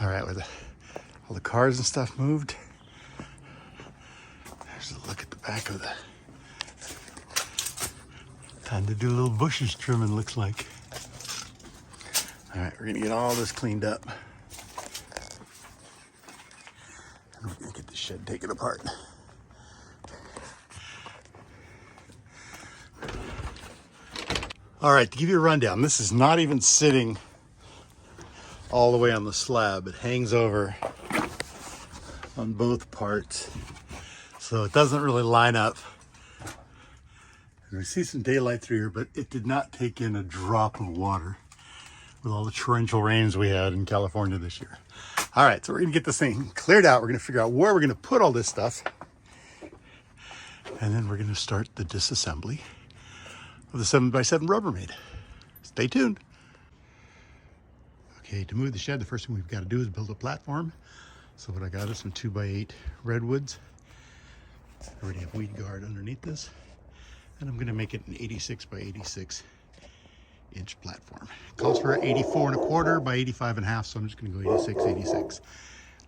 All right, with all the cars and stuff moved, there's a look at the back of the. Time to do a little bushes trimming, looks like. All right, we're gonna get all this cleaned up. And we're gonna get the shed taken apart. All right, to give you a rundown, this is not even sitting all the way on the slab. It hangs over on both parts. So it doesn't really line up. And we see some daylight through here, but it did not take in a drop of water with all the torrential rains we had in California this year. All right, so we're gonna get this thing cleared out. We're gonna figure out where we're gonna put all this stuff. And then we're gonna start the disassembly of the 7x7 Rubbermaid. Stay tuned. Okay, to move the shed, the first thing we've got to do is build a platform. So what I got is some 2x8 redwoods. I already have weed guard underneath this. And I'm gonna make it an 86x86 inch platform. It calls for 84.25 by 85.5, so I'm just gonna go 86.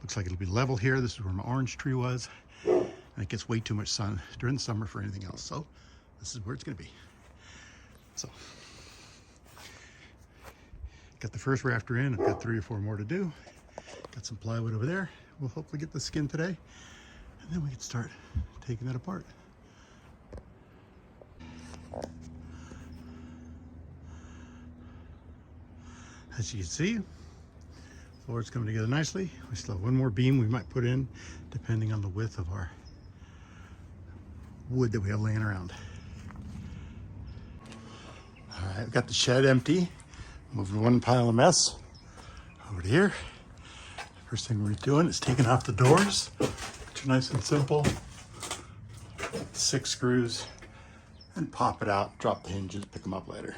Looks like it'll be level here. This is where my orange tree was. And it gets way too much sun during the summer for anything else. So this is where it's gonna be. So, got the first rafter in. I've got 3 or 4 more to do. Got some plywood over there. We'll hopefully get the skin today. And then we can start taking it apart. As you can see, the floor's coming together nicely. We still have one more beam we might put in, depending on the width of our wood that we have laying around. All right, I've got the shed empty. Moving one pile of mess over to here. First thing we're doing is taking off the doors, which are nice and simple. 6 screws and pop it out, drop the hinges, pick them up later.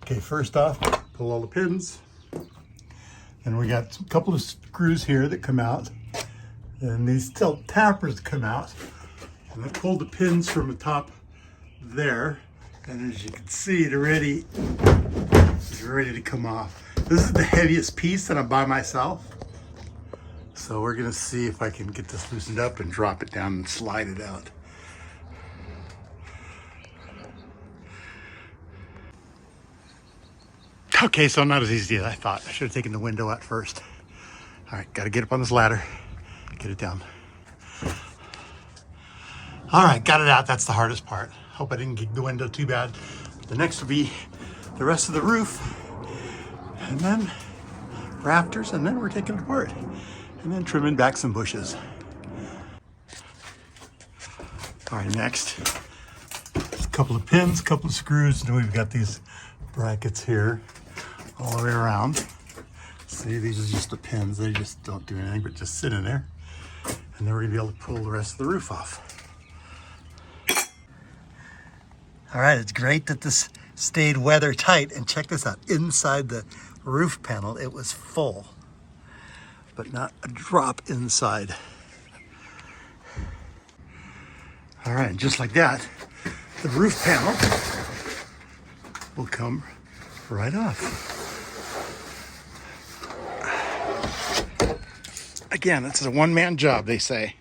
Okay, first off, pull all the pins. And we got a couple of screws here that come out. And these tilt tappers come out. And I pulled the pins from the top there. And as you can see, they're ready to come off. This is the heaviest piece that I buy myself. So we're gonna see if I can get this loosened up and drop it down and slide it out. Okay, so not as easy as I thought. I should have taken the window out first. All right, gotta get up on this ladder, get it down. All right, got it out. That's the hardest part. Hope I didn't gig the window too bad. The next will be the rest of the roof, and then rafters, and then we're taking it apart, and then trimming back some bushes. All right, next, a couple of pins, a couple of screws, and we've got these brackets here all the way around. See, these are just the pins. They just don't do anything but just sit in there. And then we're gonna be able to pull the rest of the roof off. All right, it's great that this stayed weather tight. And check this out, inside the roof panel, it was full, but not a drop inside. All right, and just like that, the roof panel will come right off. Again, this is a one-man job, they say.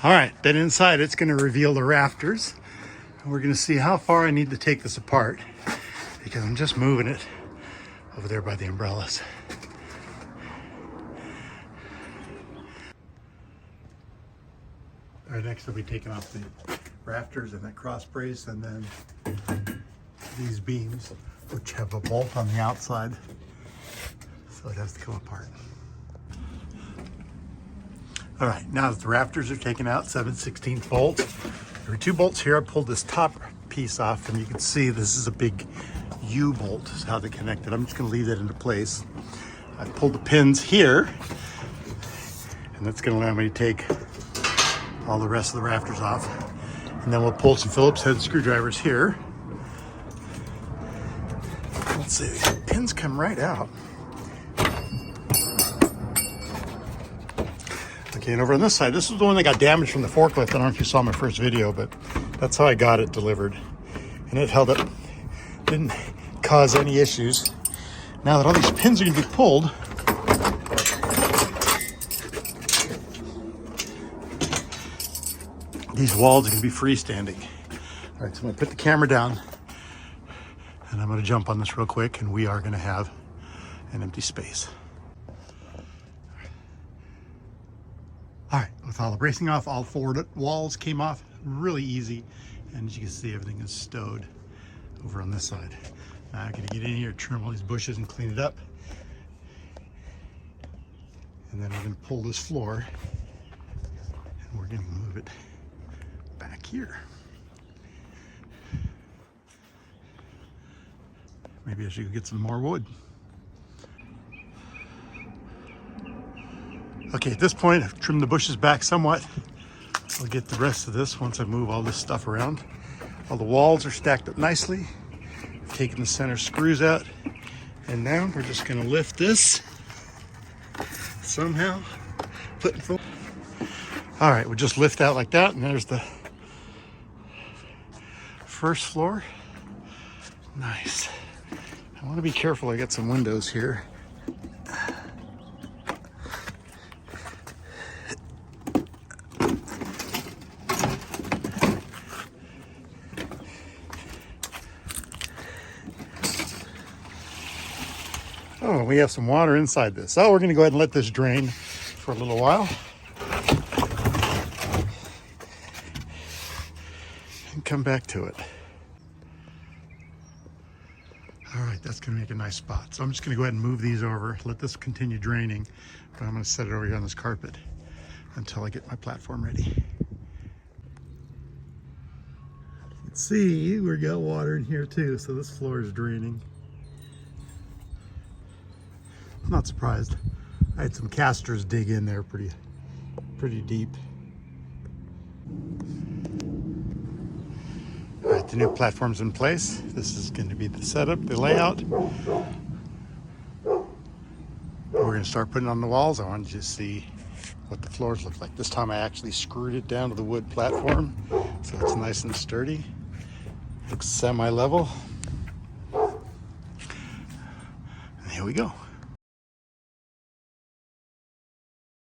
All right, then inside it's gonna reveal the rafters. And we're gonna see how far I need to take this apart, because I'm just moving it over there by the umbrellas. All right, next we'll be taking off the rafters and that cross brace, and then these beams, which have a bolt on the outside, so it has to come apart. All right, now that the rafters are taken out, 7/16 bolts. There are 2 bolts here. I pulled this top piece off, and you can see this is a big U-bolt is how they connect it. I'm just gonna leave that into place. I pulled the pins here, and that's gonna allow me to take all the rest of the rafters off. And then we'll pull some Phillips head screwdrivers here. Let's see, the pins come right out. Okay, and over on this side, this is the one that got damaged from the forklift. I don't know if you saw my first video, but that's how I got it delivered. And it held up, didn't cause any issues. Now that all these pins are going to be pulled, these walls are going to be freestanding. All right, so I'm going to put the camera down and I'm going to jump on this real quick, and we are going to have an empty space. All right, with all the bracing off, all 4 walls came off really easy. And as you can see, everything is stowed over on this side. Now I'm going to get in here, trim all these bushes and clean it up. And then I'm going to pull this floor and we're going to move it back here. Maybe I should go get some more wood. Okay, at this point, I've trimmed the bushes back somewhat. I'll get the rest of this once I move all this stuff around. All the walls are stacked up nicely. I've taken the center screws out. And now we're just gonna lift this somehow. All right, we'll just lift out like that. And there's the first floor. Nice. I wanna be careful, I got some windows here. Oh, we have some water inside this. Oh, we're going to go ahead and let this drain for a little while. And come back to it. All right, that's going to make a nice spot. So I'm just going to go ahead and move these over, let this continue draining, but I'm going to set it over here on this carpet until I get my platform ready. Let's see, we got water in here too, so this floor is draining. I'm not surprised. I had some casters dig in there pretty deep. All right, the new platform's in place. This is going to be the setup, the layout. We're going to start putting on the walls. I wanted you to see what the floors look like. This time I actually screwed it down to the wood platform, so it's nice and sturdy. Looks semi-level. And here we go.